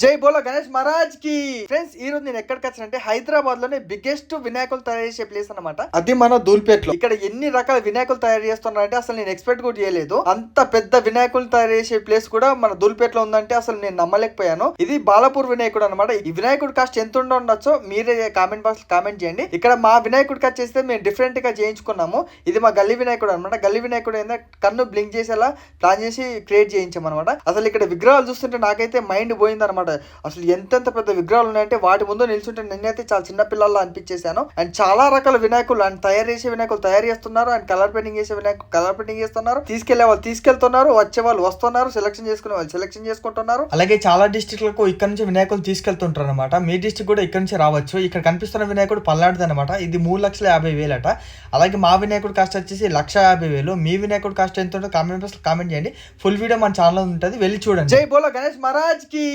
జై బోలో గణేష్ మహారాజ్ కి. ఫ్రెండ్స్ ఈ రోజు నేను ఎక్కడికి వచ్చానంటే హైదరాబాద్ లోనే బిగ్గెస్ట్ వినాయకులు తయారు చేసే ప్లేస్ అన్నమాట. అది మన దూల్పేట్ లో. ఇక్కడ ఎన్ని రకాల వినాయకులు తయారు చేస్తున్నారంటే అసలు నేను ఎక్స్పెక్ట్ కూడా చేయలేదు. అంత పెద్ద వినాయకులు తయారు చేసే ప్లేస్ కూడా మన దూల్పేట్ లో ఉందంటే అసలు నేను నమ్మలేకపోయాను. ఇది బాలాపూర్ వినాయకుడు అనమాట. ఈ వినాయకుడు కాస్ట్ ఎంత ఉండొచ్చో మీరే కామెంట్ బాక్స్ కామెంట్ చేయండి. ఇక్కడ మా వినాయకుడికి వచ్చేస్తే మేము డిఫరెంట్ గా చేయించుకున్నాము. ఇది మా గల్లీ వినాయకుడు అనమాట. గల్లీ వినాయకుడు ఏంటంటే కన్ను బ్లింక్ చేసేలా ప్లాన్ చేసి క్రియేట్ చేయించాం అనమాట. అసలు ఇక్కడ విగ్రహాలు చూస్తుంటే నాకైతే మైండ్ పోయింది అనమాట. అసలు ఎంతెంత పెద్ద విగ్రహాలు ఉన్నాయంటే వాటి ముందు నిల్చుంటే నేనైతే చాలా చిన్న పిల్లల్లో అనిపించేశాను. అండ్ చాలా రకాల వినాయకులు అండ్ తయారు చేసే వినాయకులు తయారు చేస్తున్నారు. అండ్ కలర్ పెయింటింగ్ చేసే వినాయకులు కలర్ పెయింటింగ్ చేస్తున్నారు. తీసుకెళ్లే వాళ్ళు తీసుకెళ్తున్నారు, వచ్చే వాళ్ళు వస్తున్నారు, సెలెక్షన్ చేసుకునే వాళ్ళు సెలెక్షన్ చేసుకుంటున్నారు. అలాగే చాలా డిస్ట్రిక్ట్ లకు ఇక్కడ నుంచి వినాయకులు తీసుకెళ్తుంటారు అనమాట. మీ డిస్ట్రిక్ట్ కూడా ఇక్కడ నుంచి రావచ్చు. ఇక్కడ కనిపిస్తున్న వినాయకుడు పల్నాడుది అనమాట. ఇది 3,50,000 అట. అలాగే మా వినాయకుడు కాస్ట్ వచ్చేసి 1,50,000. మీ వినాయకుడు కాస్ట్ ఎంత ఉంటుందో కామెంట్ చేయండి. ఫుల్ వీడియో మన ఛానల్ ఉంటుంది, వెళ్ళి చూడండి. జై బోలో గణేష్ మహారాజ్ కి.